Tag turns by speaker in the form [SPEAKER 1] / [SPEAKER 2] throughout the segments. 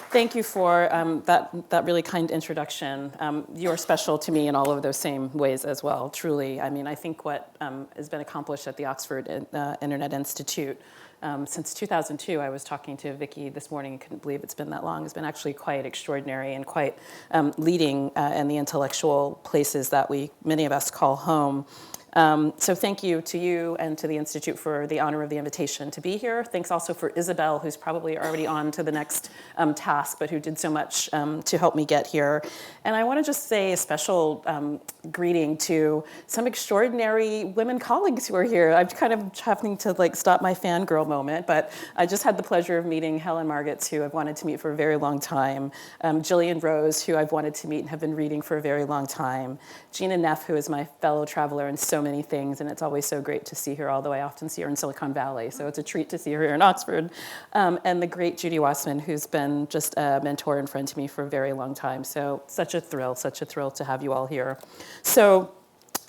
[SPEAKER 1] Thank you for that really kind introduction. You're special to me in all of those same ways as well, truly. I mean, I think what has been accomplished at the Oxford Internet Institute since 2002, I was talking to Vicki this morning and couldn't believe it's been that long. It's been actually quite extraordinary and quite leading in the intellectual places that many of us call home. So thank you to you and to the Institute for the honor of the invitation to be here. Thanks also for Isabel, who's probably already on to the next task, but who did so much to help me get here. And I want to just say a special greeting to some extraordinary women colleagues who are here. I'm kind of having to stop my fangirl moment, but I just had the pleasure of meeting Helen Margetts, who I've wanted to meet for a very long time, Jillian Rose, who I've wanted to meet and have been reading for a very long time, Gina Neff, who is my fellow traveler in so many things, and it's always so great to see her, although I often see her in Silicon Valley, so it's a treat to see her here in Oxford, and the great Judy Wassman, who's been just a mentor and friend to me for a very long time. So such a thrill to have you all here. So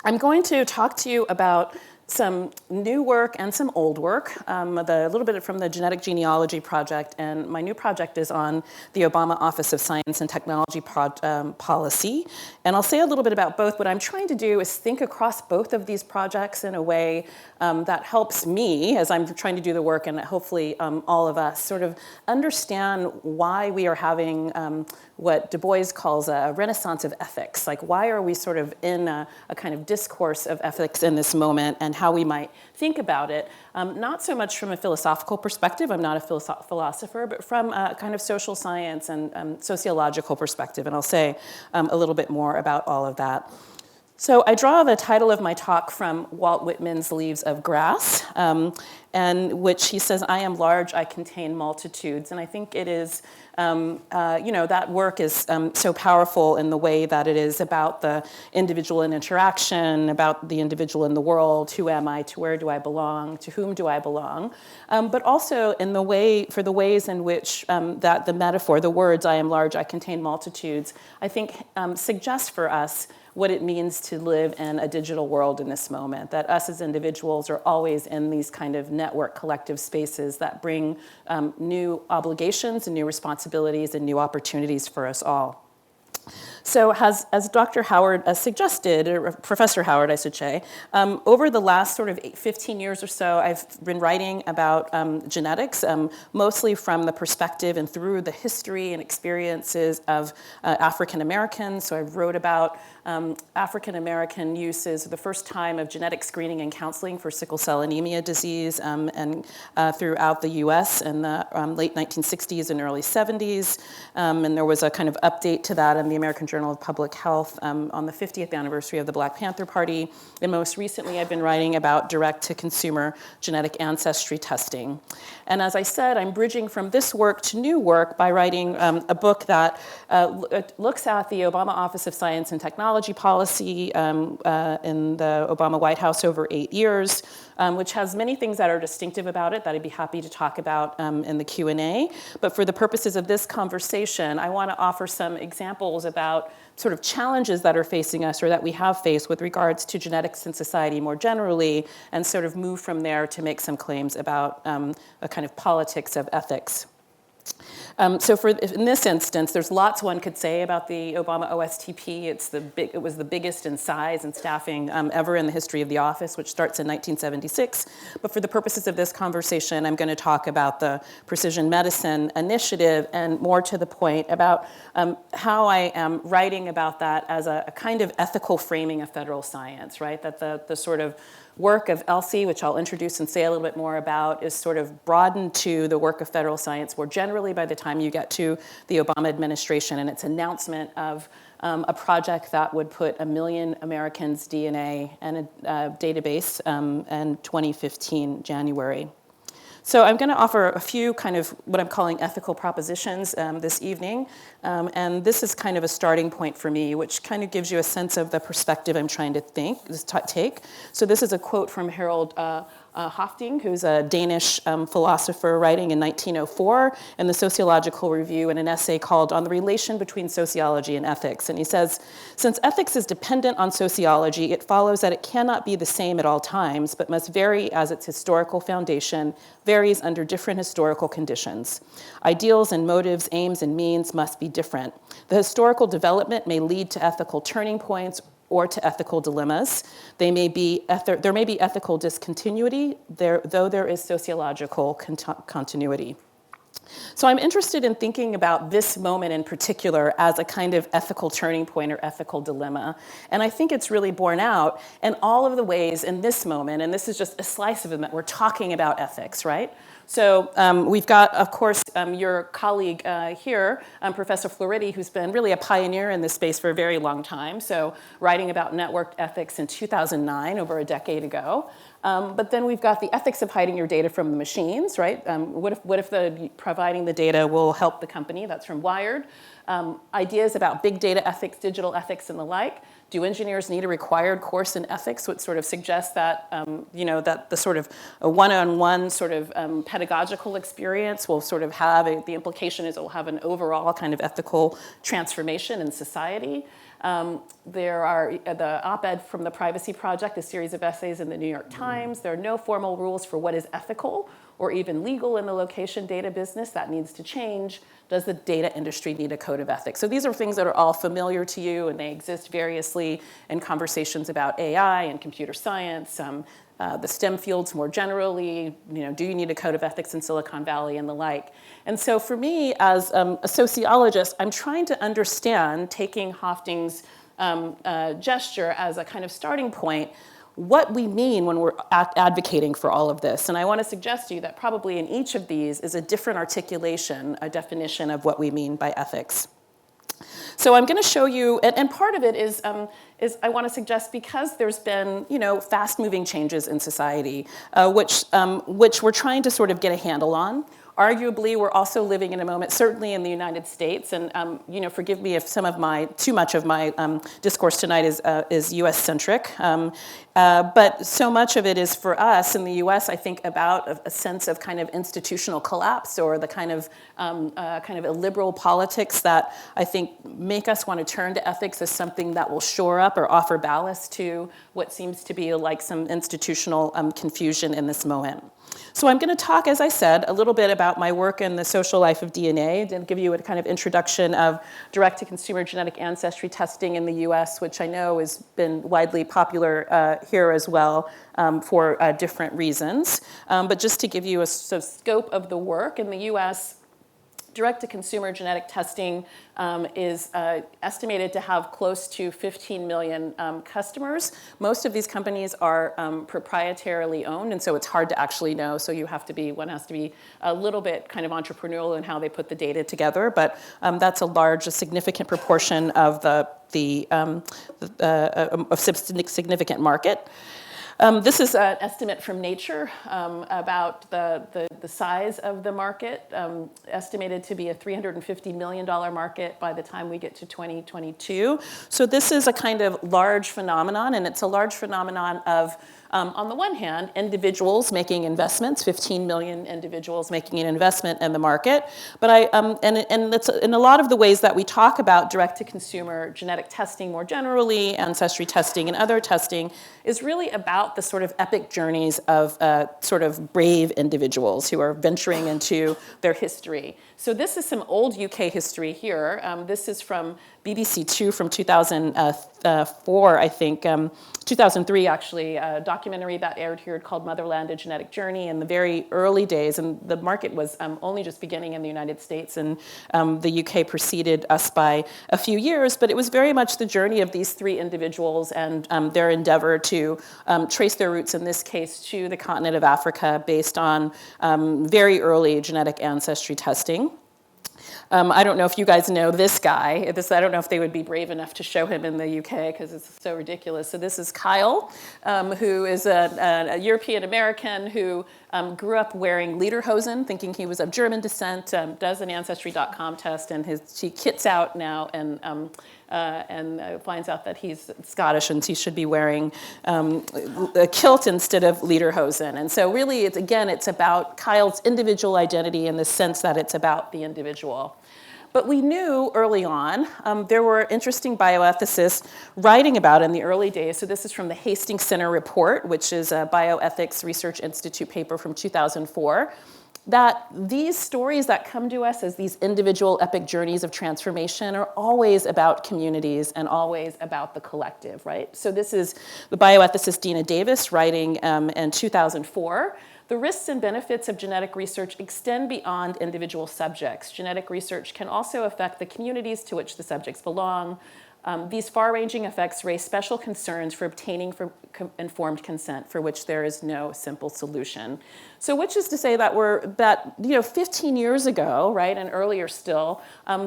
[SPEAKER 1] I'm going to talk to you about some new work and some old work, a little bit from the Genetic Genealogy Project, and my new project is on the Obama Office of Science and Technology Policy. And I'll say a little bit about both. What I'm trying to do is think across both of these projects in a way that helps me as I'm trying to do the work, and hopefully all of us sort of understand why we are having what Du Bois calls a renaissance of ethics. Like, why are we sort of in a kind of discourse of ethics in this moment, and how we might think about it, not so much from a philosophical perspective, I'm not a philosopher, but from a kind of social science and sociological perspective, and I'll say a little bit more about all of that. So I draw the title of my talk from Walt Whitman's Leaves of Grass, and which he says, "I am large, I contain multitudes." And I think it is, that work is so powerful in the way that it is about the individual in interaction, about the individual in the world, who am I, to where do I belong, to whom do I belong, but also in the ways in which that the metaphor, the words, "I am large, I contain multitudes," I think suggest for us what it means to live in a digital world in this moment, that us as individuals are always in these kind of network collective spaces that bring new obligations and new responsibilities and new opportunities for us all. So as Dr. Howard suggested, or Professor Howard, I should say, over the last sort of 15 years or so, I've been writing about genetics, mostly from the perspective and through the history and experiences of African Americans. So I wrote about African American uses, the first time of genetic screening and counseling for sickle cell anemia disease, and throughout the US in the late 1960s and early 70s. And there was a kind of update to that in the American Journal of Public Health on the 50th anniversary of the Black Panther Party. And most recently, I've been writing about direct-to-consumer genetic ancestry testing. And as I said, I'm bridging from this work to new work by writing a book that looks at the Obama Office of Science and Technology Policy in the Obama White House over 8 years, which has many things that are distinctive about it that I'd be happy to talk about in the Q&A. But for the purposes of this conversation, I want to offer some examples about sort of challenges that are facing us or that we have faced with regards to genetics in society more generally, and sort of move from there to make some claims about a kind of politics of ethics. So in this instance, there's lots one could say about the Obama OSTP. It was the biggest in size and staffing ever in the history of the office, which starts in 1976. But for the purposes of this conversation, I'm going to talk about the Precision Medicine Initiative, and more to the point about how I am writing about that as a kind of ethical framing of federal science, right? That the sort of work of ELSI, which I'll introduce and say a little bit more about, is sort of broadened to the work of federal science more generally by the time you get to the Obama administration and its announcement of a project that would put 1 million Americans' DNA in a database in 2015, January. So I'm going to offer a few kind of what I'm calling ethical propositions this evening, and this is kind of a starting point for me, which kind of gives you a sense of the perspective I'm trying to take. So this is a quote from Harold Hastings, who's a Danish philosopher writing in 1904 in the Sociological Review in an essay called On the Relation Between Sociology and Ethics. And he says, since ethics is dependent on sociology, it follows that it cannot be the same at all times, but must vary as its historical foundation varies under different historical conditions. Ideals and motives, aims and means must be different. The historical development may lead to ethical turning points or to ethical dilemmas. There may be ethical discontinuity, though there is sociological continuity. So I'm interested in thinking about this moment in particular as a kind of ethical turning point or ethical dilemma. And I think it's really borne out in all of the ways in this moment, and this is just a slice of it, that we're talking about ethics, right? So we've got, of course, your colleague here, Professor Floridi, who's been really a pioneer in this space for a very long time. So writing about networked ethics in 2009, over a decade ago. But then we've got the ethics of hiding your data from the machines, right? What if providing the data will help the company? That's from Wired. Ideas about big data ethics, digital ethics, and the like. Do engineers need a required course in ethics, which sort of suggests that, that the sort of a one-on-one sort of pedagogical experience will sort of have, the implication is it will have an overall kind of ethical transformation in society. There are the op-ed from the Privacy Project, a series of essays in the New York Times. There are no formal rules for what is ethical or even legal in the location data business. That needs to change. Does the data industry need a code of ethics? So these are things that are all familiar to you, and they exist variously in conversations about AI and computer science, the STEM fields more generally. Do you need a code of ethics in Silicon Valley and the like? And so for me, as a sociologist, I'm trying to understand, taking Hastings' gesture as a kind of starting point, what we mean when we're advocating for all of this. And I want to suggest to you that probably in each of these is a different articulation, a definition of what we mean by ethics. So I'm going to show you, and part of it is I want to suggest, because there's been fast-moving changes in society, which we're trying to sort of get a handle on. Arguably, we're also living in a moment, certainly in the United States, and forgive me if too much of my discourse tonight is U.S.-centric, but so much of it is for us in the U.S., I think, about a sense of kind of institutional collapse, or the kind of illiberal politics that I think make us want to turn to ethics as something that will shore up or offer ballast to what seems to be like some institutional confusion in this moment. So I'm going to talk, as I said, a little bit about my work in the social life of DNA, and give you a kind of introduction of direct-to-consumer genetic ancestry testing in the US, which I know has been widely popular here as well for different reasons. But just to give you a scope of the work, in the US, direct-to-consumer genetic testing is estimated to have close to 15 million customers. Most of these companies are proprietarily owned, and so it's hard to actually know. So one has to be a little bit kind of entrepreneurial in how they put the data together. But that's a significant proportion of a significant market. This is an estimate from Nature about the size of the market, estimated to be a $350 million market by the time we get to 2022. So this is a kind of large phenomenon, and it's a large phenomenon of, on the one hand, individuals making investments, 15 million individuals making an investment in the market. But and it's in a lot of the ways that we talk about direct-to-consumer genetic testing more generally, ancestry testing and other testing, is really about the sort of epic journeys of sort of brave individuals who are venturing into their history. So this is some old UK history here. This is from BBC Two from 2004, I think, 2003 actually, a documentary that aired here called Motherland: A Genetic Journey in the very early days, and the market was only just beginning in the United States, and the UK preceded us by a few years, but it was very much the journey of these three individuals and their endeavor to trace their roots, in this case, to the continent of Africa based on very early genetic ancestry testing. I don't know if you guys know this guy. I don't know if they would be brave enough to show him in the UK because it's so ridiculous. So this is Kyle, who is a European American who grew up wearing lederhosen, thinking he was of German descent, does an Ancestry.com test, and he kits out now and finds out that he's Scottish and he should be wearing a kilt instead of lederhosen. And so really, it's about Kyle's individual identity in the sense that it's about the individual. But we knew early on, there were interesting bioethicists writing about in the early days. So this is from the Hastings Center report, which is a Bioethics Research Institute paper from 2004, that these stories that come to us as these individual epic journeys of transformation are always about communities and always about the collective, right? So this is the bioethicist Dina Davis writing in 2004. The risks and benefits of genetic research extend beyond individual subjects. Genetic research can also affect the communities to which the subjects belong. These far-ranging effects raise special concerns for obtaining informed consent, for which there is no simple solution. So, which is to say that 15 years ago, right, and earlier still,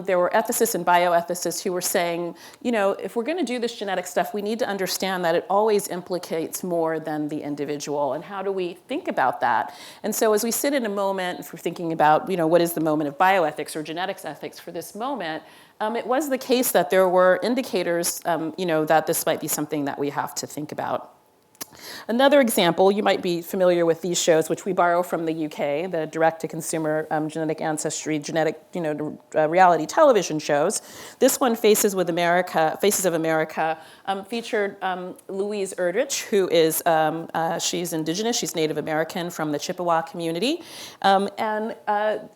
[SPEAKER 1] there were ethicists and bioethicists who were saying, if we're going to do this genetic stuff, we need to understand that it always implicates more than the individual. And how do we think about that? And so, as we sit in a moment, if we're thinking about, what is the moment of bioethics or genetics ethics for this moment, it was the case that there were indicators, that this might be something that we have to think about. Another example, you might be familiar with these shows, which we borrow from the UK, the direct-to-consumer genetic ancestry, reality television shows. This one, Faces of America, featured Louise Erdrich, who is, she's indigenous, she's Native American from the Chippewa community. And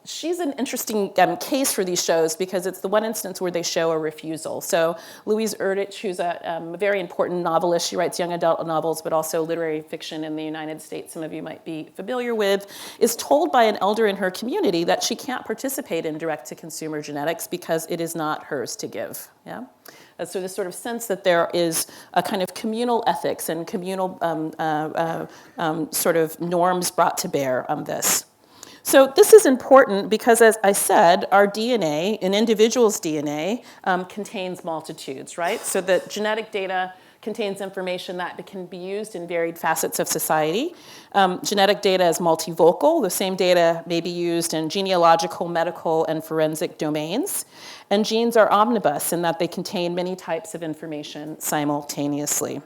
[SPEAKER 1] she's an interesting case for these shows because it's the one instance where they show a refusal. So Louise Erdrich, who's a very important novelist, she writes young adult novels, but also literary fiction in the United States, some of you might be familiar with, is told by an elder in her community that she can't participate in direct-to-consumer genetics because it is not hers to give. Yeah? So this sort of sense that there is a kind of communal ethics and communal sort of norms brought to bear on this. So this is important because, as I said, our DNA, an individual's DNA, contains multitudes, right? So the genetic data contains information that can be used in varied facets of society. Genetic data is multivocal. The same data may be used in genealogical, medical, and forensic domains. And genes are omnibus in that they contain many types of information simultaneously.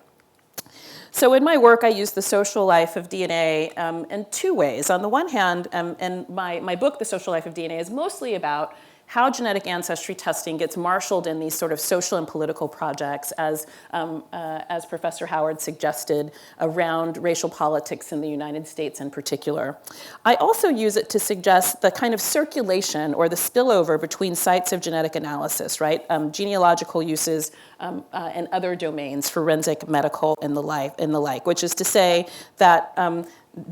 [SPEAKER 1] So in my work, I use the social life of DNA in two ways. On the one hand, and my book, The Social Life of DNA, is mostly about how genetic ancestry testing gets marshaled in these sort of social and political projects, as Professor Howard suggested, around racial politics in the United States in particular. I also use it to suggest the kind of circulation or the spillover between sites of genetic analysis, right? Genealogical uses and other domains, forensic, medical, and the like, which is to say that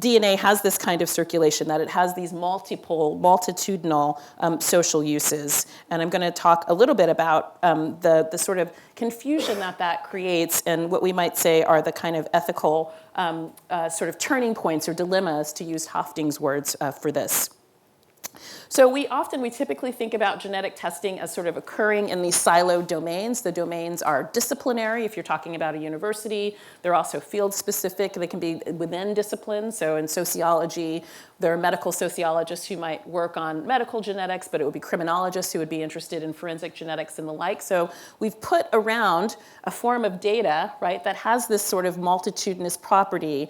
[SPEAKER 1] DNA has this kind of circulation, that it has these multitudinal social uses. And I'm going to talk a little bit about the sort of confusion that creates and what we might say are the kind of ethical sort of turning points or dilemmas, to use Hastings' words for this. So we typically think about genetic testing as sort of occurring in these siloed domains. The domains are disciplinary if you're talking about a university. They're also field specific. They can be within disciplines. So in sociology, there are medical sociologists who might work on medical genetics, but it would be criminologists who would be interested in forensic genetics and the like. So we've put around a form of data, right, that has this sort of multitudinous property,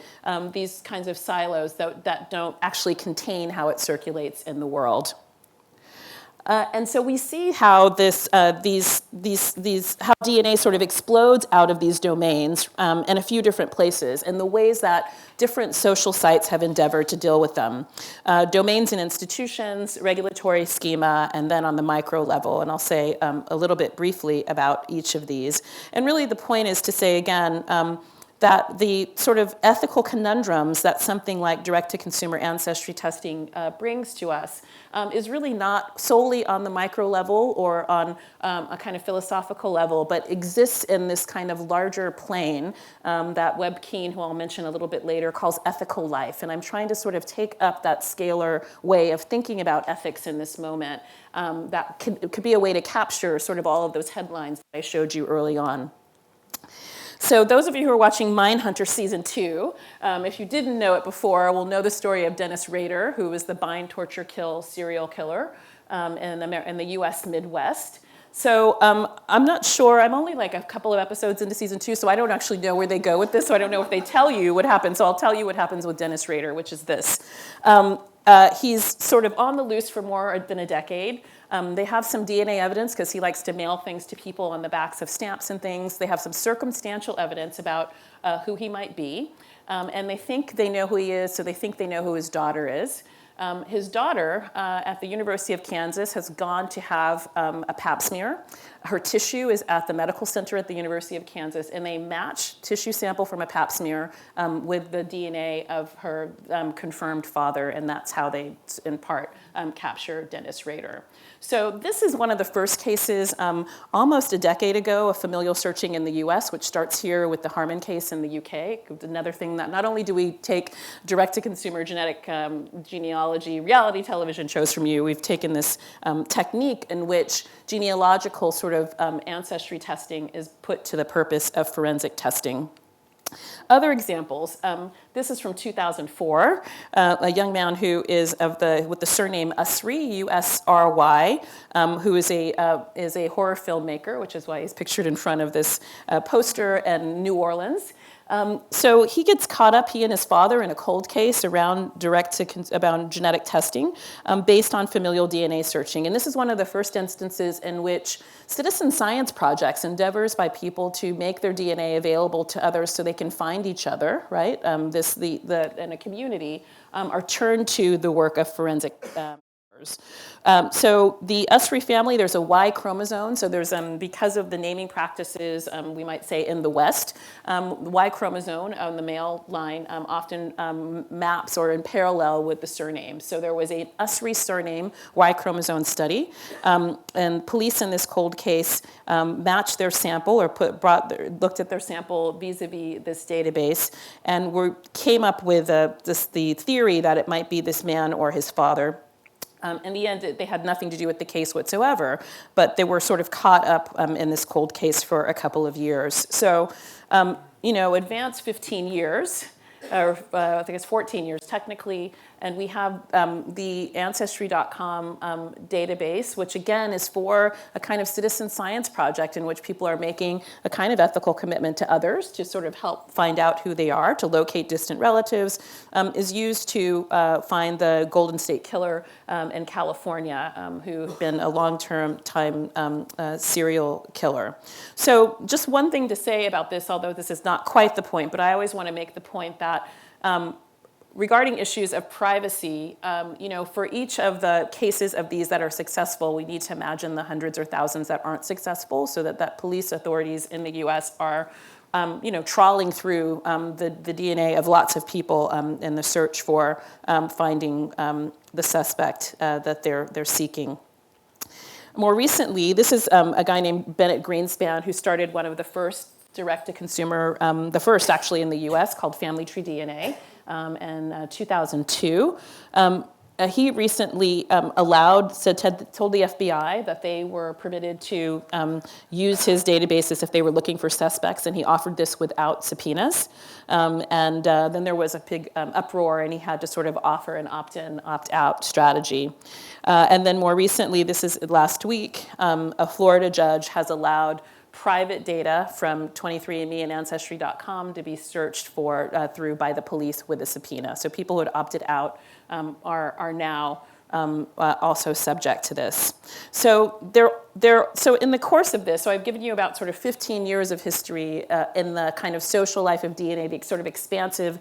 [SPEAKER 1] these kinds of silos that don't actually contain how it circulates in the world. And so we see how how DNA sort of explodes out of these domains in a few different places, and the ways that different social sites have endeavored to deal with them. Domains and institutions, regulatory schema, and then on the micro level. And I'll say a little bit briefly about each of these. And really the point is to say again, that the sort of ethical conundrums that something like direct-to-consumer ancestry testing brings to us is really not solely on the micro level or on a kind of philosophical level, but exists in this kind of larger plane that Webb Keen, who I'll mention a little bit later, calls ethical life. And I'm trying to sort of take up that scalar way of thinking about ethics in this moment that could be a way to capture sort of all of those headlines that I showed you early on. So those of you who are watching Mindhunter Season 2, if you didn't know it before, will know the story of Dennis Rader, who was the bind, torture, kill serial killer in the US Midwest. So I'm not sure, I'm only like a couple of episodes into Season 2, so I don't actually know where they go with this, so I don't know if they tell you what happens. So I'll tell you what happens with Dennis Rader, which is this. He's sort of on the loose for more than a decade. They have some DNA evidence because he likes to mail things to people on the backs of stamps and things. They have some circumstantial evidence about who he might be. And they think they know who he is, so they think they know who his daughter is. His daughter at the University of Kansas has gone to have a pap smear. Her tissue is at the medical center at the University of Kansas, and they match tissue sample from a pap smear with the DNA of her confirmed father, and that's how they, in part, capture Dennis Rader. So this is one of the first cases almost a decade ago of familial searching in the US, which starts here with the Harmon case in the UK. Another thing that not only do we take direct-to-consumer genetic genealogy reality television shows from you, we've taken this technique in which genealogical sort of ancestry testing is put to the purpose of forensic testing. Other examples, this is from 2004, a young man who is with the surname Usry, U-S-R-Y, who is a horror filmmaker, which is why he's pictured in front of this poster in New Orleans. So he gets caught up, he and his father, in a cold case around about genetic testing based on familial DNA searching. And this is one of the first instances in which citizen science projects, endeavors by people to make their DNA available to others so they can find each other, right? In a community, are turned to the work of forensic so the Surrey family, there's a Y chromosome. So there's, because of the naming practices, we might say in the West, Y chromosome on the male line often maps or in parallel with the surname. So there was a Surrey surname Y chromosome study, and police in this cold case matched their sample or looked at their sample vis-a-vis this database, and came up with the theory that it might be this man or his father. In the end, they had nothing to do with the case whatsoever, but they were sort of caught up in this cold case for a couple of years. So, advance 15 years, or I think it's 14 years technically, and we have the Ancestry.com database, which again is for a kind of citizen science project in which people are making a kind of ethical commitment to others to sort of help find out who they are, to locate distant relatives, is used to find the Golden State Killer in California, who's been a long-term serial killer. So just one thing to say about this, although this is not quite the point, but I always want to make the point that regarding issues of privacy, for each of the cases of these that are successful, we need to imagine the hundreds or thousands that aren't successful, so that police authorities in the U.S. are, trawling through the DNA of lots of people in the search for finding the suspect that they're seeking. More recently, this is a guy named Bennett Greenspan who started one of the first direct-to-consumer, the first actually in the U.S., called Family Tree DNA. In 2002. He recently told the FBI that they were permitted to use his databases if they were looking for suspects, and he offered this without subpoenas. Then there was a big uproar, and he had to sort of offer an opt-in, opt-out strategy. And then more recently, this is last week, a Florida judge has allowed private data from 23andMe and Ancestry.com to be searched for by the police with a subpoena. So people who had opted out are now also subject to this. So so in the course of this, so I've given you about sort of 15 years of history in the kind of social life of DNA, the sort of expansive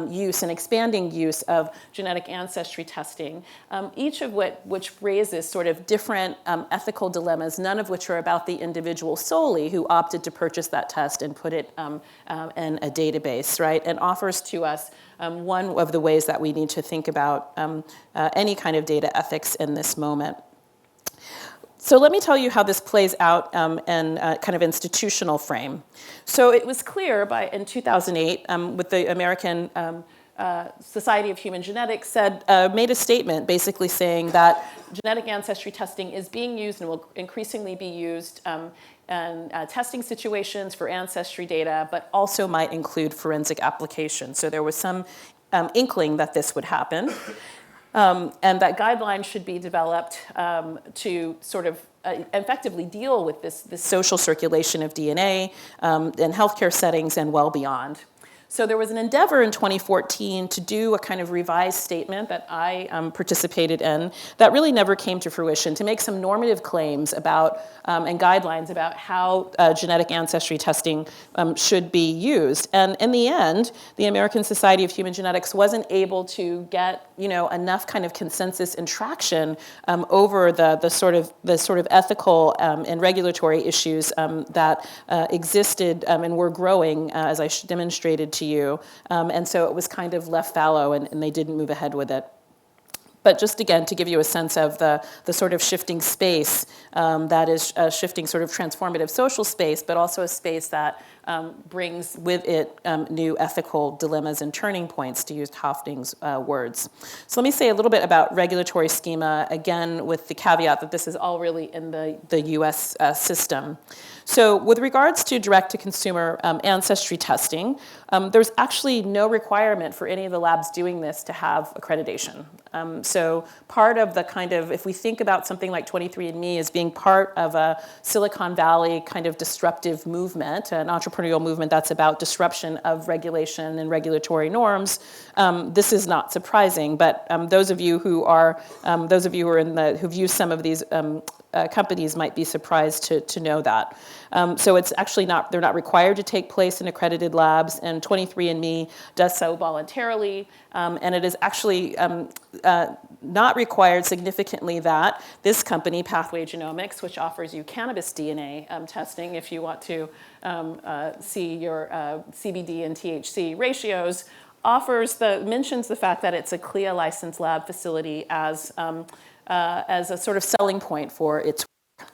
[SPEAKER 1] use and expanding use of genetic ancestry testing, each of which raises sort of different ethical dilemmas, none of which are about the individual solely who opted to purchase that test and put it in a database, right? And offers to us one of the ways that we need to think about any kind of data ethics in this moment. So let me tell you how this plays out in a kind of institutional frame. So it was clear in 2008 with the American Society of Human Genetics made a statement basically saying that genetic ancestry testing is being used and will increasingly be used in testing situations for ancestry data, but also might include forensic applications. So there was some inkling that this would happen. And that guidelines should be developed to sort of effectively deal with this social circulation of DNA in healthcare settings and well beyond. So there was an endeavor in 2014 to do a kind of revised statement that I participated in that really never came to fruition, to make some normative claims about and guidelines about how genetic ancestry testing should be used. And in the end, the American Society of Human Genetics wasn't able to get enough kind of consensus and traction over the sort of ethical and regulatory issues that existed and were growing, as I demonstrated to you. And so it was kind of left fallow, and they didn't move ahead with it. But just again, to give you a sense of the sort of shifting space that is shifting sort of transformative social space, but also a space that brings with it new ethical dilemmas and turning points, to use Hastings' words. So let me say a little bit about regulatory schema, again, with the caveat that this is all really in the US system. So with regards to direct-to-consumer ancestry testing, there's actually no requirement for any of the labs doing this to have accreditation. So part of the kind of, if we think about something like 23andMe as being part of a Silicon Valley kind of disruptive movement, an entrepreneurial movement that's about disruption of regulation and regulatory norms, this is not surprising. But those of you who who've used some of these companies might be surprised to know that. So it's actually they're not required to take place in accredited labs, and 23andMe does so voluntarily, and it is actually not required significantly that this company, Pathway Genomics, which offers you cannabis DNA testing if you want to see your CBD and THC ratios, mentions the fact that it's a CLIA licensed lab facility as a sort of selling point for its work.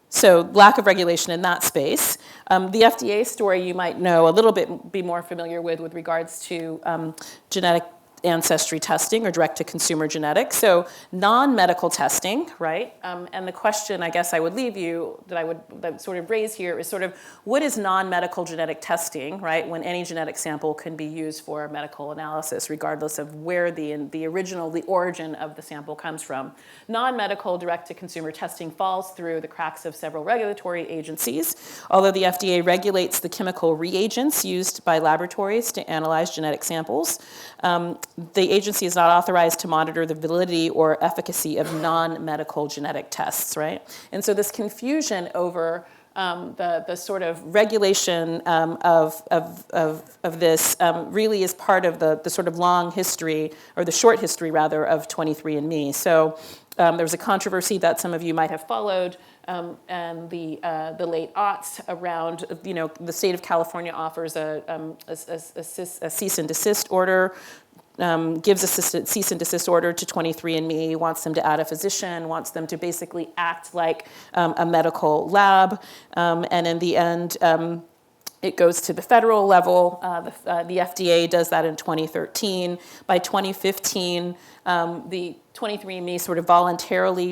[SPEAKER 1] So lack of regulation in that space. The FDA story you might know a little bit, be more familiar with regards to genetic ancestry testing or direct-to-consumer genetics. So non-medical testing, right? And the question I guess I would leave you, that I would sort of raise here, is sort of what is non-medical genetic testing, right? When any genetic sample can be used for medical analysis, regardless of where the origin of the sample comes from. Non-medical direct-to-consumer testing falls through the cracks of several regulatory agencies. Although the FDA regulates the chemical reagents used by laboratories to analyze genetic samples, the agency is not authorized to monitor the validity or efficacy of non-medical genetic tests, right? And so this confusion over the sort of regulation of this really is part of the sort of long history, or the short history rather, of 23andMe. So there was a controversy that some of you might have followed, and the late aughts around, the state of California offers a cease and desist order, gives a cease and desist order to 23andMe, wants them to add a physician, wants them to basically act like a medical lab, and in the end, it goes to the federal level. The FDA does that in 2013. By 2015, the 23andMe sort of voluntarily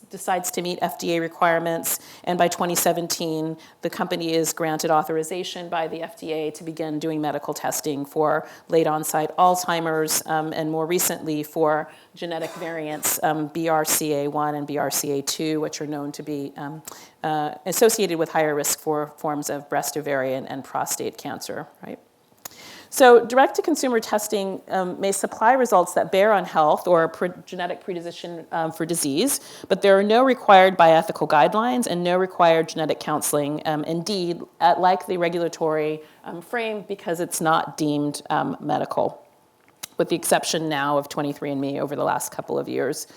[SPEAKER 1] decides to meet FDA requirements, and by 2017, the company is granted authorization by the FDA to begin doing medical testing for late onset Alzheimer's, and more recently for genetic variants, BRCA1 and BRCA2, which are known to be associated with higher risk for forms of breast, ovarian, and prostate cancer, right? So direct-to-consumer testing may supply results that bear on health or genetic predisposition for disease, but there are no required bioethical guidelines and no required genetic counseling. Indeed, like the regulatory frame, because it's not deemed medical, with the exception now of 23andMe over the last couple of years.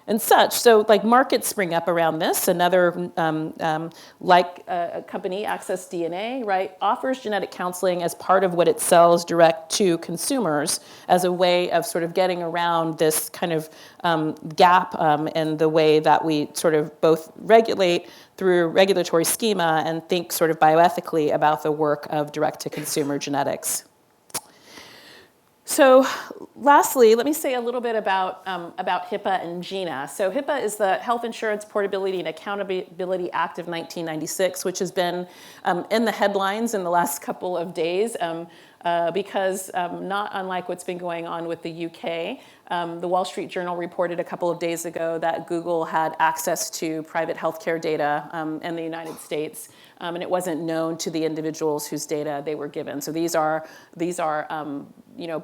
[SPEAKER 1] And such. So like markets spring up around this. Another a company, Access DNA, right, offers genetic counseling as part of what it sells direct to consumers as a way of sort of getting around this kind of gap in the way that we sort of both regulate through regulatory schema and think sort of bioethically about the work of direct to consumer genetics. So lastly, let me say a little bit about HIPAA and GINA. So HIPAA is the Health Insurance Portability and Accountability Act of 1996, which has been in the headlines in the last couple of days because not unlike what's been going on with the UK, the Wall Street Journal reported a couple of days ago that Google had access to private healthcare data in the United States. And it wasn't known to the individuals whose data they were given. So these are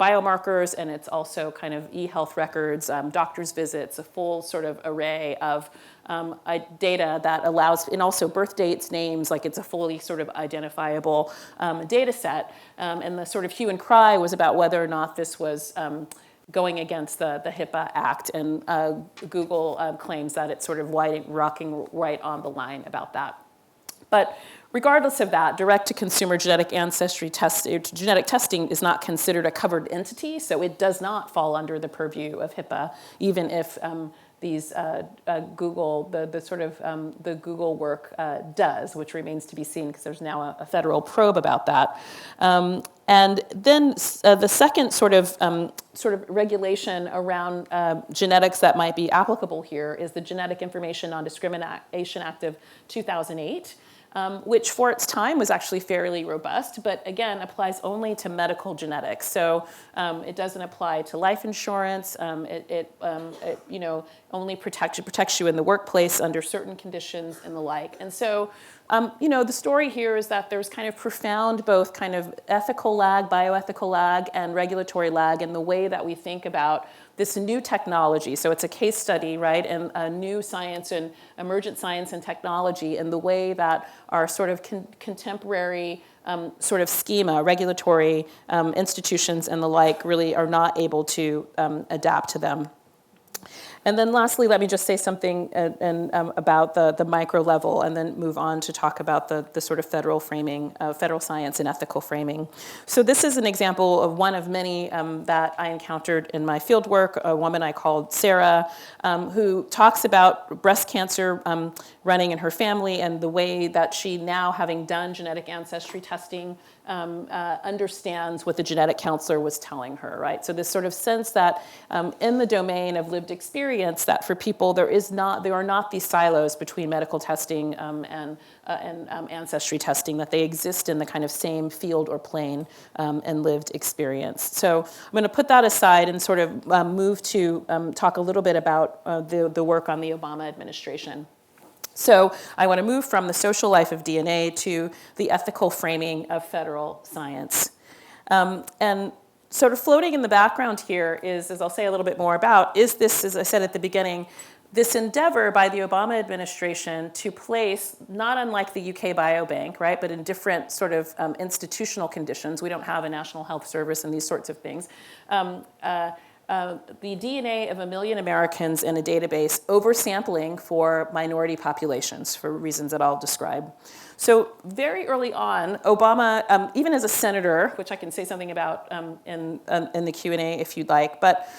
[SPEAKER 1] biomarkers, and it's also kind of e-health records, doctor's visits, a full sort of array of data that allows, and also birth dates, names, like it's a fully sort of identifiable data set. And the sort of hue and cry was about whether or not this was going against the HIPAA Act, and Google claims that it's sort of rocking right on the line about that. But regardless of that, direct-to-consumer genetic ancestry genetic testing is not considered a covered entity, so it does not fall under the purview of HIPAA, even if these Google, the Google work does, which remains to be seen because there's now a federal probe about that. And then the second sort of regulation around genetics that might be applicable here is the Genetic Information Non-Discrimination Act of 2008. Which for its time was actually fairly robust, but again applies only to medical genetics. So it doesn't apply to life insurance. It only protects you in the workplace under certain conditions and the like. And so the story here is that there's kind of profound both kind of ethical lag, bioethical lag, and regulatory lag in the way that we think about this new technology. So it's a case study, right, and a new science and emergent science and technology in the way that our sort of contemporary sort of schema, regulatory institutions and the like really are not able to adapt to them. And then lastly, let me just say something about the micro level and then move on to talk about the sort of federal framing, federal science and ethical framing. So this is an example of one of many that I encountered in my field work, a woman I called Sarah, who talks about breast cancer running in her family and the way that she now, having done genetic ancestry testing, understands what the genetic counselor was telling her, right? So this sort of sense that in the domain of lived experience, that for people there are not these silos between medical testing and ancestry testing, that they exist in the kind of same field or plane and lived experience. So I'm going to put that aside and sort of move to talk a little bit about the work on the Obama administration. So I want to move from the social life of DNA to the ethical framing of federal science. And sort of floating in the background here is, as I'll say a little bit more about, is this, as I said at the beginning, this endeavor by the Obama administration to place, not unlike the UK Biobank, right, but in different sort of institutional conditions. We don't have a National Health Service and these sorts of things. The DNA of 1 million Americans in a database, oversampling for minority populations for reasons that I'll describe. So very early on, Obama, even as a senator, which I can say something about in the Q&A if you'd like, but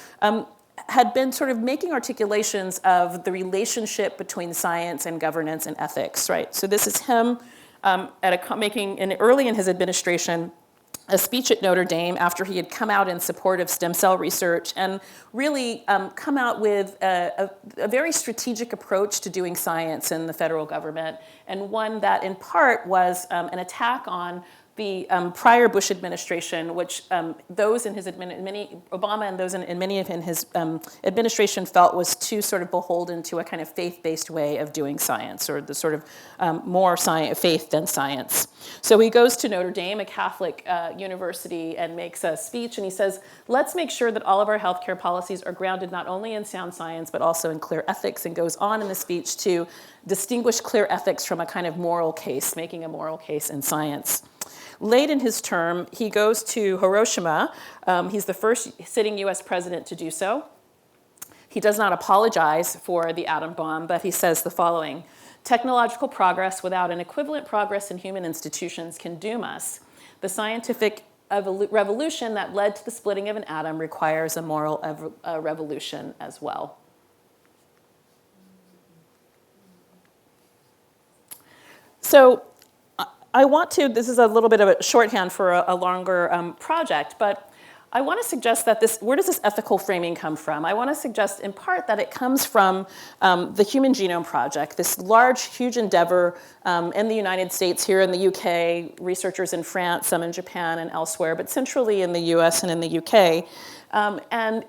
[SPEAKER 1] had been sort of making articulations of the relationship between science and governance and ethics, right? So this is him making, early in his administration, a speech at Notre Dame after he had come out in support of stem cell research and really come out with a very strategic approach to doing science in the federal government, and one that in part was an attack on the prior Bush administration, which those in his Obama and those in many of his administration felt was too sort of beholden to a kind of faith-based way of doing science, or the sort of more faith than science. So he goes to Notre Dame, a Catholic university, and makes a speech, and he says, let's make sure that all of our healthcare policies are grounded not only in sound science, but also in clear ethics, and goes on in the speech to distinguish clear ethics from a kind of moral case, making a moral case in science. Late in his term, he goes to Hiroshima. He's the first sitting US president to do so. He does not apologize for the atom bomb, but he says the following: technological progress without an equivalent progress in human institutions can doom us. The scientific revolution that led to the splitting of an atom requires a moral revolution as well. So I want to, this is a little bit of a shorthand for a longer project, but I want to suggest that where does this ethical framing come from? I want to suggest in part that it comes from the Human Genome Project, this large, huge endeavor in the United States, here in the UK, researchers in France, some in Japan and elsewhere, but centrally in the US and in the UK. And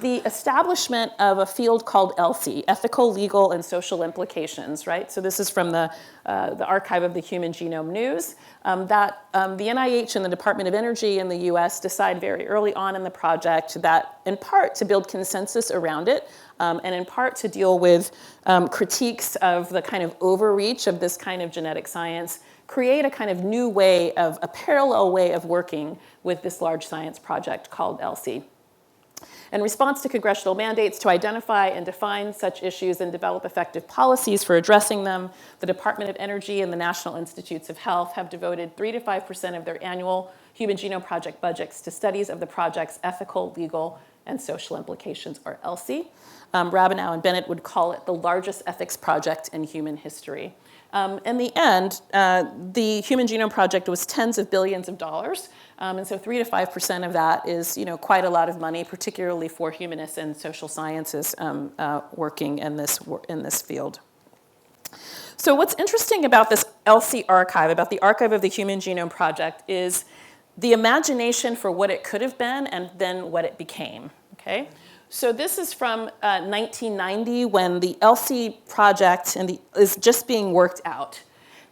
[SPEAKER 1] the establishment of a field called ELSI, Ethical, Legal, and Social Implications, right? So this is from the Archive of the Human Genome News, that the NIH and the Department of Energy in the US decide very early on in the project that, in part, to build consensus around it, and in part to deal with critiques of the kind of overreach of this kind of genetic science, create a kind of new way of, a parallel way of working with this large science project called ELSI. In response to congressional mandates to identify and define such issues and develop effective policies for addressing them, the Department of Energy and the National Institutes of Health have devoted 3 to 5% of their annual Human Genome Project budgets to studies of the project's ethical, legal, and social implications, or ELSI. Rabinow and Bennett would call it the largest ethics project in human history. In the end, the Human Genome Project was tens of billions of dollars. And so 3 to 5% of that is, quite a lot of money, particularly for humanists and social sciences working in this field. So what's interesting about this ELSI archive, about the Archive of the Human Genome Project, is the imagination for what it could have been and then what it became, okay? So this is from 1990, when the ELSI project is just being worked out.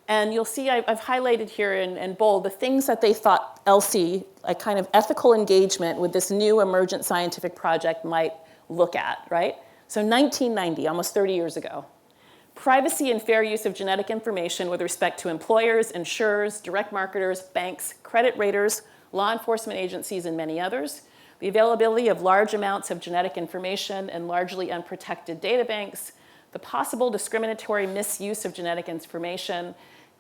[SPEAKER 1] And you'll see I've highlighted here in bold the things that they thought ELSI, a kind of ethical engagement with this new emergent scientific project, might look at, right? So 1990, almost 30 years ago. Privacy and fair use of genetic information with respect to employers, insurers, direct marketers, banks, credit raters, law enforcement agencies, and many others. The availability of large amounts of genetic information in largely unprotected data banks, the possible discriminatory misuse of genetic information,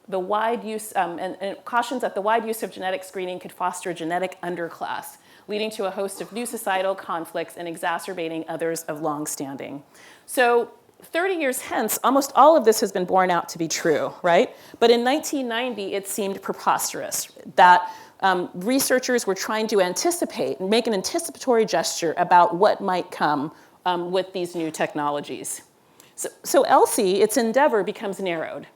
[SPEAKER 1] the wide use, and cautions that the wide use of genetic screening could foster a genetic underclass, leading to a host of new societal conflicts and exacerbating others of long standing. So 30 years hence, almost all of this has been borne out to be true, right? But in 1990, it seemed preposterous that researchers were trying to anticipate and make an anticipatory gesture about what might come with these new technologies. So ELSI, its endeavor becomes narrowed.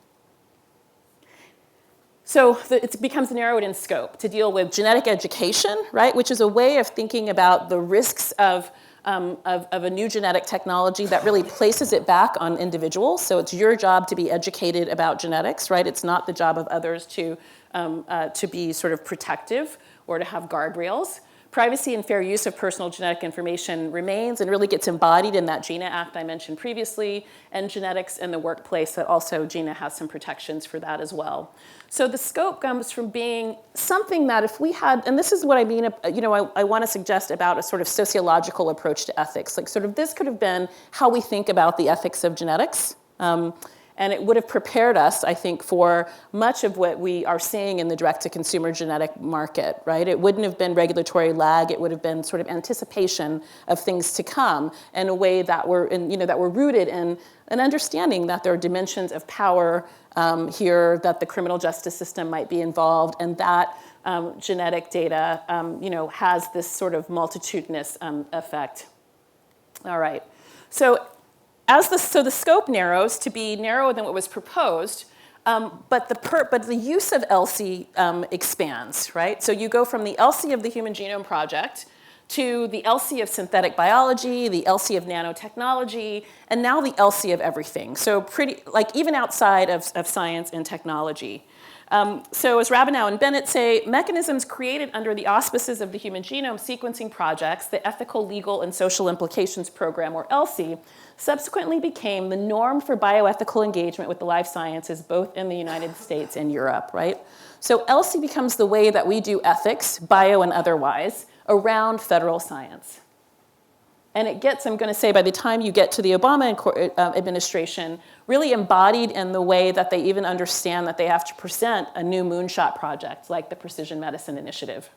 [SPEAKER 1] So it becomes narrowed in scope to deal with genetic education, right, which is a way of thinking about the risks of a new genetic technology that really places it back on individuals. So it's your job to be educated about genetics, right? It's not the job of others to be sort of protective or to have guardrails. Privacy and fair use of personal genetic information remains and really gets embodied in that GINA Act I mentioned previously, and genetics in the workplace, that also GINA has some protections for that as well. So the scope comes from being something that if we had, and this is what I mean, I want to suggest about a sort of sociological approach to ethics. Like sort of this could have been how we think about the ethics of genetics. And it would have prepared us, I think, for much of what we are seeing in the direct-to-consumer genetic market, right? It wouldn't have been regulatory lag. It would have been sort of anticipation of things to come in a way that were rooted in an understanding that there are dimensions of power here, that the criminal justice system might be involved, and that genetic data, has this sort of multitudinous effect. All right, so the scope narrows to be narrower than what was proposed, but the use of ELSI expands, right? So you go from the ELSI of the Human Genome Project to the ELSI of synthetic biology, the ELSI of nanotechnology, and now the ELSI of everything. So even outside of science and technology. So as Rabinow and Bennett say, mechanisms created under the auspices of the Human Genome Sequencing Projects, the Ethical, Legal, and Social Implications Program, or ELSI, subsequently became the norm for bioethical engagement with the life sciences, both in the United States and Europe, right? So ELSI becomes the way that we do ethics, bio and otherwise, around federal science. And it gets, I'm going to say, by the time you get to the Obama administration, really embodied in the way that they even understand that they have to present a new moonshot project, like the Precision Medicine Initiative.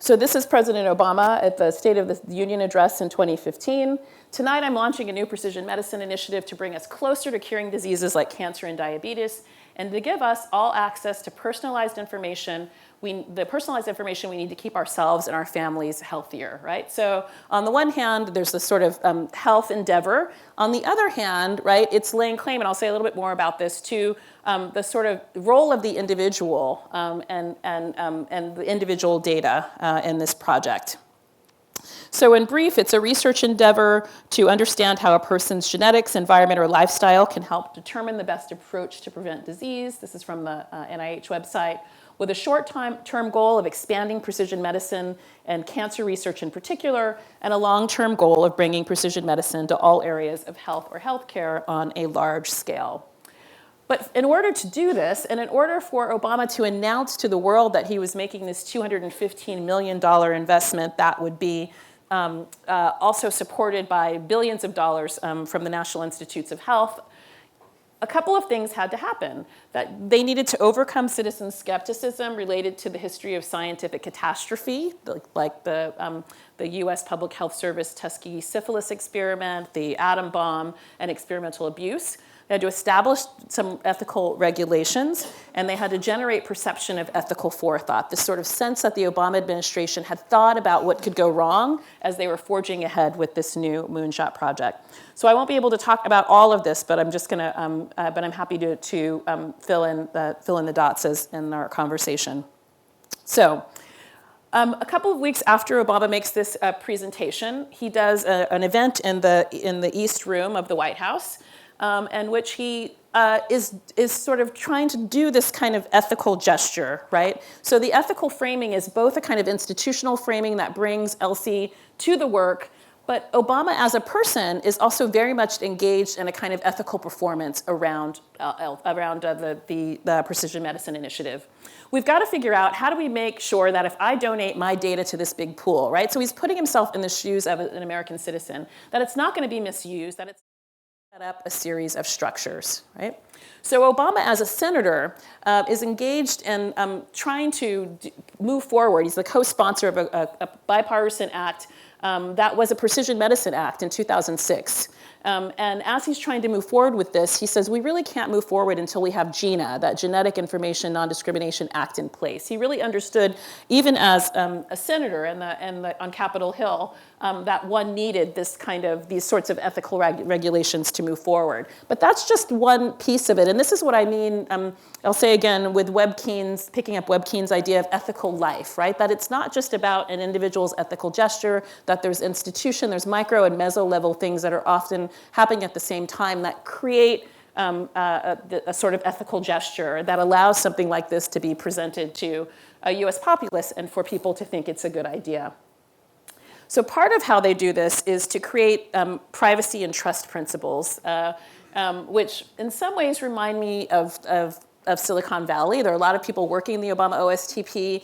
[SPEAKER 1] So this is President Obama at the State of the Union address in 2015, Tonight, I'm launching a new precision medicine initiative to bring us closer to curing diseases like cancer and diabetes, and to give us all access to personalized information. The personalized information we need to keep ourselves and our families healthier, right? So on the one hand, there's this sort of health endeavor. On the other hand, right, it's laying claim, and I'll say a little bit more about this, to the sort of role of the individual and the individual data in this project. So in brief, it's a research endeavor to understand how a person's genetics, environment, or lifestyle can help determine the best approach to prevent disease. This is from the NIH website, with a short-term goal of expanding precision medicine and cancer research in particular, and a long-term goal of bringing precision medicine to all areas of health or healthcare on a large scale. But in order to do this, and in order for Obama to announce to the world that he was making this $215 million investment that would be also supported by billions of dollars from the National Institutes of Health, a couple of things had to happen. That they needed to overcome citizen skepticism related to the history of scientific catastrophe, like the US Public Health Service Tuskegee syphilis experiment, the atom bomb, and experimental abuse. They had to establish some ethical regulations, and they had to generate perception of ethical forethought, this sort of sense that the Obama administration had thought about what could go wrong as they were forging ahead with this new moonshot project. So I won't be able to talk about all of this, but I'm just going to, but I'm happy to fill in the dots as in our conversation. So. A couple of weeks after Obama makes this presentation, he does an event in the East Room of the White House, in which he is sort of trying to do this kind of ethical gesture, right? So the ethical framing is both a kind of institutional framing that brings Elsie to the work, but Obama as a person is also very much engaged in a kind of ethical performance around the Precision Medicine Initiative. We've got to figure out, how do we make sure that if I donate my data to this big pool, right? So he's putting himself in the shoes of an American citizen, that it's not going to be misused, that it's set up a series of structures, right? So Obama, as a senator, is engaged in trying to move forward. He's the co-sponsor of a bipartisan act that was a Precision Medicine Act in 2006. And as he's trying to move forward with this, he says, we really can't move forward until we have GINA, that Genetic Information Non-Discrimination Act, in place. He really understood, even as a senator on Capitol Hill, that one needed these sorts of ethical regulations to move forward. But that's just one piece of it. And this is what I mean, I'll say again, with picking up Webkeen's idea of ethical life, right? That it's not just about an individual's ethical gesture, that there's institution, there's micro and meso level things that are often happening at the same time that create a sort of ethical gesture that allows something like this to be presented to a US populace and for people to think it's a good idea. So part of how they do this is to create privacy and trust principles, which in some ways remind me of Silicon Valley. There are a lot of people working in the Obama OSTP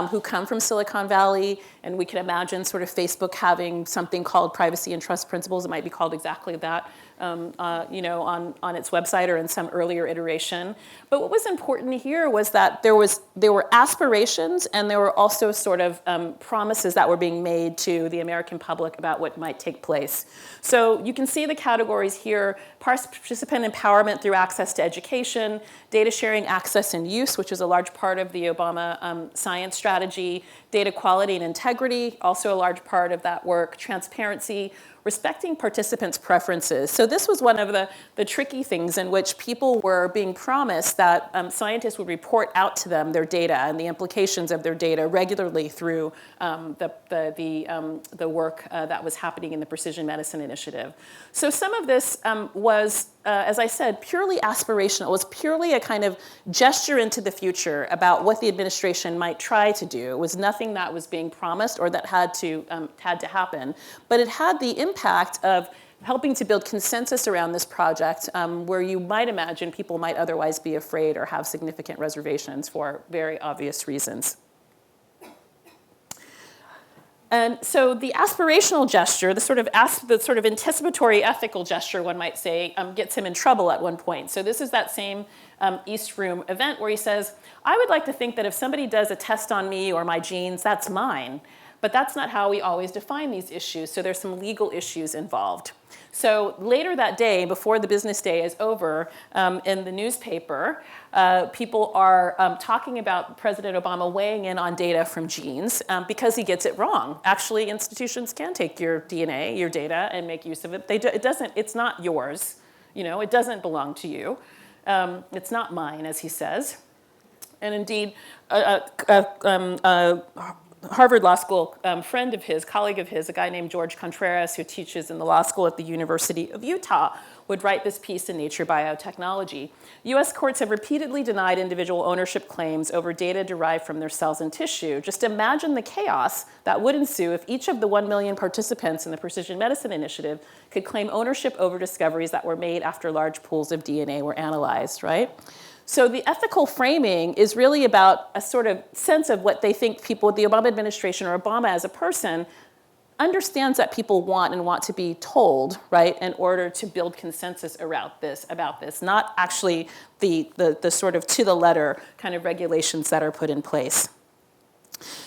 [SPEAKER 1] who come from Silicon Valley, and we can imagine sort of Facebook having something called privacy and trust principles. It might be called exactly that, on its website or in some earlier iteration. But what was important here was that there were aspirations, and there were also sort of promises that were being made to the American public about what might take place. So you can see the categories here: participant empowerment through access to education, data sharing, access, and use, which is a large part of the Obama science strategy, data quality and integrity, also a large part of that work, transparency, respecting participants' preferences. So this was one of the tricky things in which people were being promised that scientists would report out to them their data and the implications of their data regularly through the work that was happening in the Precision Medicine Initiative. So some of this was, as I said, purely aspirational. It was purely a kind of gesture into the future about what the administration might try to do. It was nothing that was being promised or that had to happen, but it had the impact of helping to build consensus around this project, where you might imagine people might otherwise be afraid or have significant reservations for very obvious reasons. And so the aspirational gesture, the sort of anticipatory ethical gesture, one might say, gets him in trouble at one point. So this is that same East Room event where he says, I would like to think that if somebody does a test on me or my genes, that's mine. But that's not how we always define these issues, so there's some legal issues involved. So later that day, before the business day is over, in the newspaper, people are talking about President Obama weighing in on data from genes because he gets it wrong. Actually, institutions can take your DNA, your data, and make use of it. It's not yours. It doesn't belong to you. It's not mine, as he says. And indeed, Harvard Law School friend of his, colleague of his, a guy named George Contreras, who teaches in the law school at the University of Utah, would write this piece in Nature Biotechnology. US courts have repeatedly denied individual ownership claims over data derived from their cells and tissue. Just imagine the chaos that would ensue if each of the 1 million participants in the Precision Medicine Initiative could claim ownership over discoveries that were made after large pools of DNA were analyzed, right? So the ethical framing is really about a sort of sense of what they think people, the Obama administration or Obama as a person, understands that people want and want to be told, right, in order to build consensus about this, not actually the sort of to the letter kind of regulations that are put in place.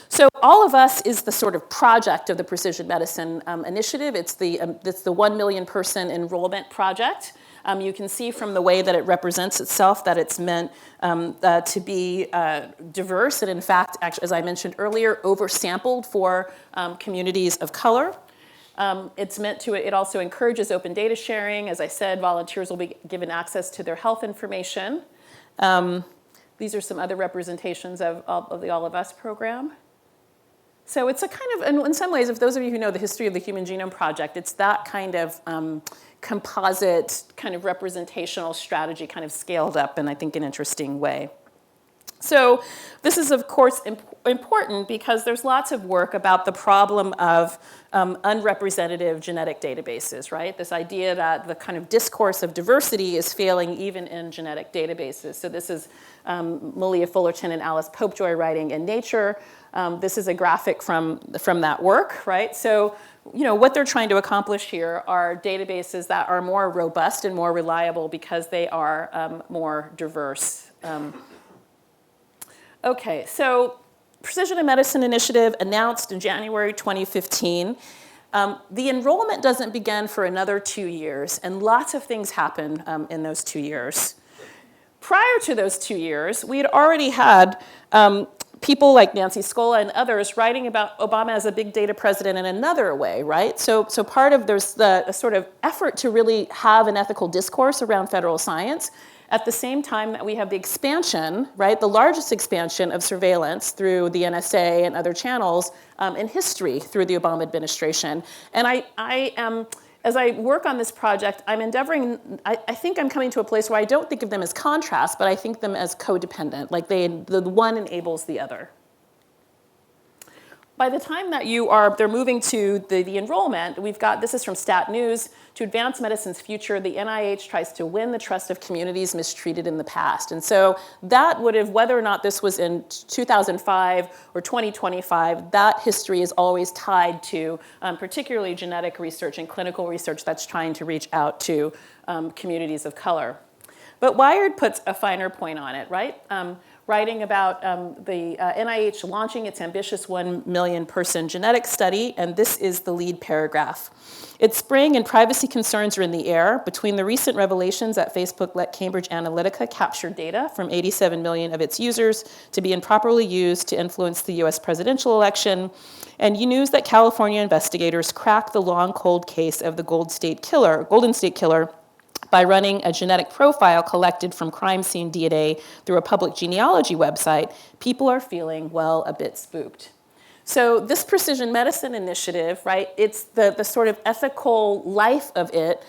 [SPEAKER 1] So All of Us is the sort of project of the Precision Medicine Initiative. It's the 1 million person enrollment project. You can see from the way that it represents itself that it's meant to be diverse and, in fact, actually, as I mentioned earlier, oversampled for communities of color. It also encourages open data sharing. As I said, volunteers will be given access to their health information. These are some other representations of the All of Us program. So it's a kind of, in some ways, if those of you who know the history of the Human Genome Project, it's that kind of composite kind of representational strategy kind of scaled up in, I think, an interesting way. So this is, of course, important because there's lots of work about the problem of unrepresentative genetic databases, right? This idea that the kind of discourse of diversity is failing even in genetic databases. So this is Malia Fullerton and Alice Popejoy writing in Nature. This is a graphic from that work, right? So, what they're trying to accomplish here are databases that are more robust and more reliable because they are more diverse. Okay, so Precision Medicine Initiative announced in January 2015. The enrollment doesn't begin for another 2 years, and lots of things happen in those 2 years. Prior to those 2 years, we had already had people like Nancy Scola and others writing about Obama as a big data president in another way, right? So part of there's the sort of effort to really have an ethical discourse around federal science at the same time that we have the expansion, right, the largest expansion of surveillance through the NSA and other channels in history through the Obama administration. And I am, as I work on this project, I'm endeavoring, I think I'm coming to a place where I don't think of them as contrasts, but I think them as codependent, like the one enables the other. By the time that they're moving to the enrollment, we've got, this is from Stat News, to advance medicine's future, the NIH tries to win the trust of communities mistreated in the past. And so that would have, whether or not this was in 2005 or 2025, that history is always tied to particularly genetic research and clinical research that's trying to reach out to communities of color. But Wired puts a finer point on it, right? Writing about the NIH launching its ambitious 1 million person genetic study, and this is the lead paragraph. It's spring and privacy concerns are in the air between the recent revelations that Facebook let Cambridge Analytica capture data from 87 million of its users to be improperly used to influence the US presidential election, and news that California investigators cracked the long cold case of the Golden State Killer by running a genetic profile collected from crime scene DNA through a public genealogy website. People are feeling, well, a bit spooked. So this Precision Medicine Initiative, right, it's the sort of ethical life of it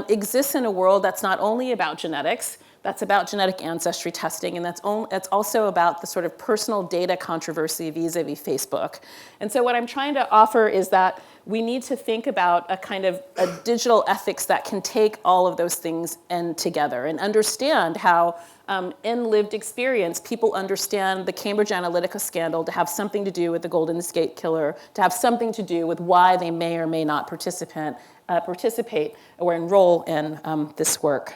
[SPEAKER 1] exists in a world that's not only about genetics, that's about genetic ancestry testing, and that's also about the sort of personal data controversy vis-a-vis Facebook. And so what I'm trying to offer is that we need to think about a kind of a digital ethics that can take all of those things together and understand how in lived experience, people understand the Cambridge Analytica scandal to have something to do with the Golden State Killer, to have something to do with why they may or may not participate or enroll in this work.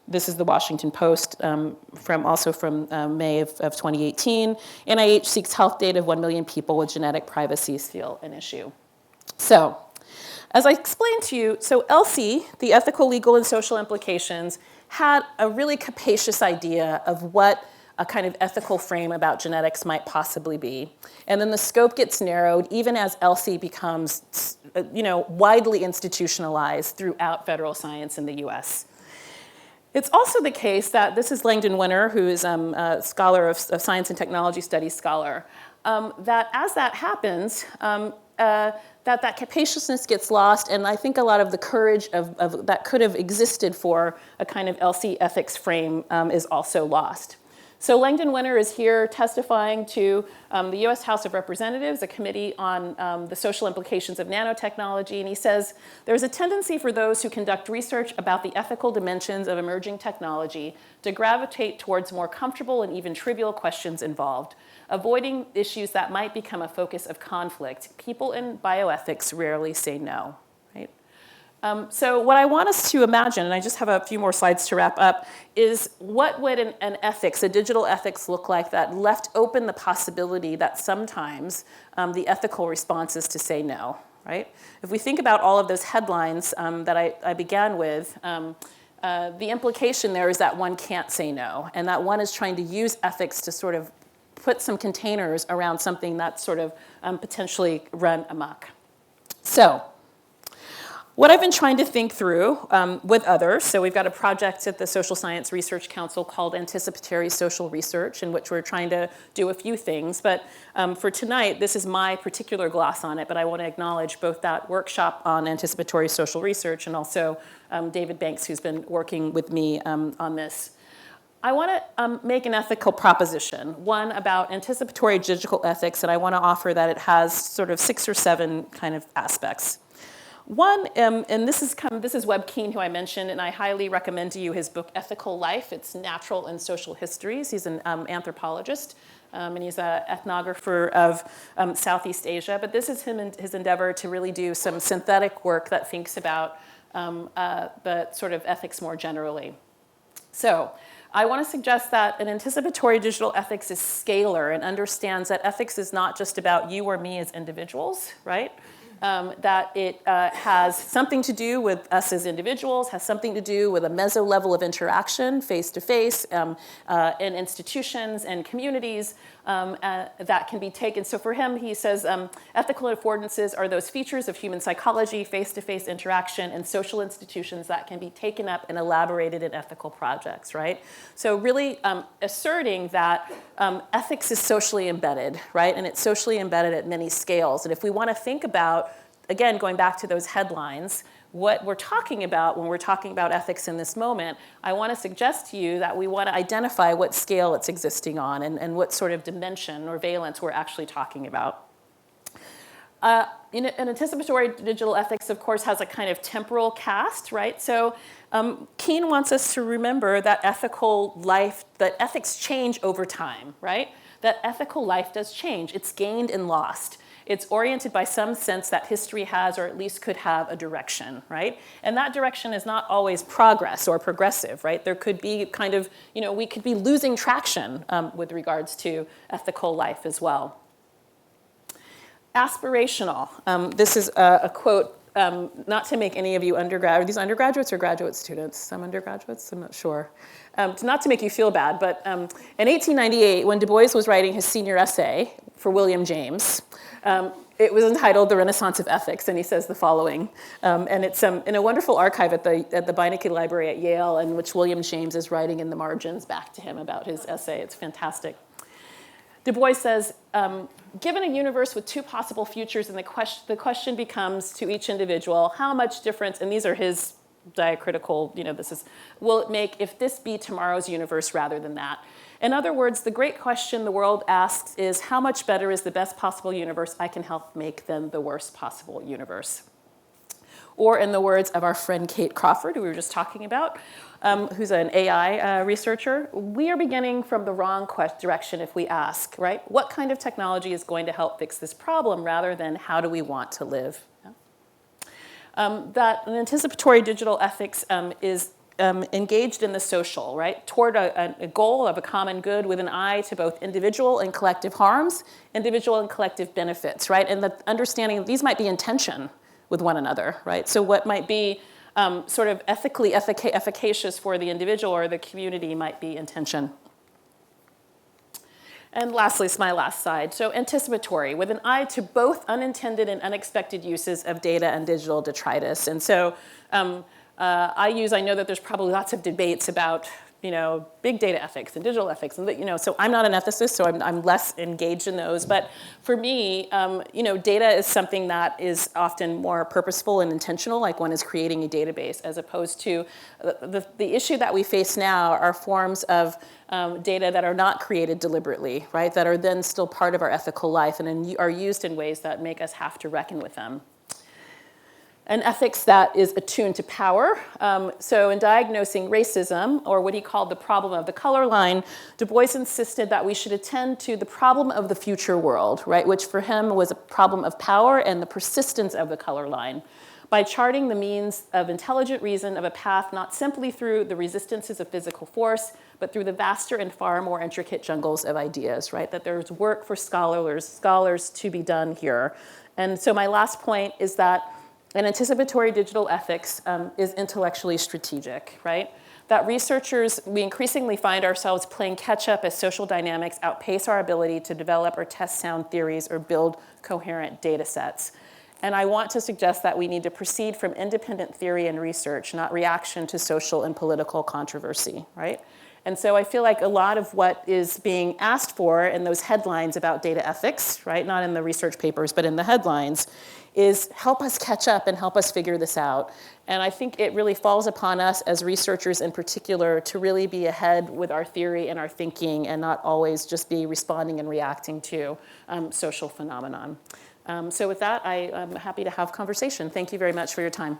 [SPEAKER 1] This is the Washington Post, also from May of 2018. NIH seeks health data of 1 million people with genetic privacy still an issue. So, as I explained to you, so ELSI, the ethical, legal, and social implications, had a really capacious idea of what a kind of ethical frame about genetics might possibly be. And then the scope gets narrowed even as ELSI becomes widely institutionalized throughout federal science in the US. It's also the case that this is Langdon Winter, who is a scholar of science and technology studies scholar, that as that happens, that capaciousness gets lost, and I think a lot of the courage of that could have existed for a kind of ELSI ethics frame is also lost. So Langdon Winter is here testifying to the US House of Representatives, a committee on the social implications of nanotechnology, and he says, there's a tendency for those who conduct research about the ethical dimensions of emerging technology to gravitate towards more comfortable and even trivial questions involved, avoiding issues that might become a focus of conflict. People in bioethics rarely say no, right? So what I want us to imagine, and I just have a few more slides to wrap up, is what would an ethics, a digital ethics look like that left open the possibility that sometimes the ethical response is to say no, right? If we think about all of those headlines that I began with, the implication there is that one can't say no, and that one is trying to use ethics to sort of put some containers around something that's sort of potentially run amok. So, what I've been trying to think through with others, so we've got a project at the Social Science Research Council called Anticipatory Social Research, in which we're trying to do a few things. But for tonight, this is my particular gloss on it, but I want to acknowledge both that workshop on anticipatory social research and also David Banks, who's been working with me on this. I want to make an ethical proposition, one about anticipatory digital ethics, and I want to offer that it has sort of 6 or 7 kind of aspects. One, and this is Webb Keane, who I mentioned, and I highly recommend to you his book, Ethical Life. It's Natural and Social Histories. He's an anthropologist, and he's an ethnographer of Southeast Asia. But this is his endeavor to really do some synthetic work that thinks about the sort of ethics more generally. So I want to suggest that an anticipatory digital ethics is scalar and understands that ethics is not just about you or me as individuals, right? That it has something to do with us as individuals, has something to do with a meso level of interaction, face-to-face, in institutions and communities that can be taken. So for him, he says, ethical affordances are those features of human psychology, face-to-face interaction, and social institutions that can be taken up and elaborated in ethical projects, right? So really asserting that ethics is socially embedded, right? And it's socially embedded at many scales. And if we want to think about, again, going back to those headlines, what we're talking about when we're talking about ethics in this moment, I want to suggest to you that we want to identify what scale it's existing on and what sort of dimension or valence we're actually talking about. An anticipatory digital ethics, of course, has a kind of temporal cast, right? So Keane wants us to remember that that ethics change over time, right? That ethical life does change. It's gained and lost. It's oriented by some sense that history has, or at least could have, a direction, right? And that direction is not always progress or progressive, right? There could be kind of, we could be losing traction with regards to ethical life as well. Aspirational. This is a quote, not to make any of you are these undergraduates or graduate students? Some undergraduates, I'm not sure. Not to make you feel bad, but in 1898, when Du Bois was writing his senior essay for William James, it was entitled The Renaissance of Ethics, and he says the following. And it's in a wonderful archive at the Beinecke Library at Yale, in which William James is writing in the margins back to him about his essay. It's fantastic. Du Bois says, given a universe with 2 possible futures, and the question becomes to each individual, how much difference, and these are his diacritical, will it make if this be tomorrow's universe rather than that? In other words, the great question the world asks is, how much better is the best possible universe I can help make than the worst possible universe? Or in the words of our friend Kate Crawford, who we were just talking about, who's an AI researcher, we are beginning from the wrong direction if we ask, right? What kind of technology is going to help fix this problem rather than how do we want to live? That an anticipatory digital ethics is engaged in the social, right, toward a goal of a common good with an eye to both individual and collective harms, individual and collective benefits, right? And the understanding that these might be in tension with one another, right? So what might be sort of ethically efficacious for the individual or the community might be in tension. And lastly, it's my last slide. So anticipatory, with an eye to both unintended and unexpected uses of data and digital detritus. And so I know that there's probably lots of debates about, big data ethics and digital ethics, and so I'm not an ethicist, so I'm less engaged in those. But for me, data is something that is often more purposeful and intentional, like one is creating a database, as opposed to the issue that we face now are forms of data that are not created deliberately, right? That are then still part of our ethical life and are used in ways that make us have to reckon with them. An ethics that is attuned to power. So in diagnosing racism, or what he called the problem of the color line, Du Bois insisted that we should attend to the problem of the future world, right, which for him was a problem of power and the persistence of the color line, by charting the means of intelligent reason of a path not simply through the resistances of physical force, but through the vaster and far more intricate jungles of ideas, right, that there's work for scholars to be done here. And so my last point is that an anticipatory digital ethics is intellectually strategic, right? That researchers, we increasingly find ourselves playing catch up as social dynamics outpace our ability to develop or test sound theories or build coherent data sets. And I want to suggest that we need to proceed from independent theory and research, not reaction to social and political controversy, right? And so I feel like a lot of what is being asked for in those headlines about data ethics, right, not in the research papers, but in the headlines, is help us catch up and help us figure this out. And I think it really falls upon us as researchers in particular to really be ahead with our theory and our thinking and not always just be responding and reacting to social phenomenon. So with that, I am happy to have conversation. Thank you very much for your time.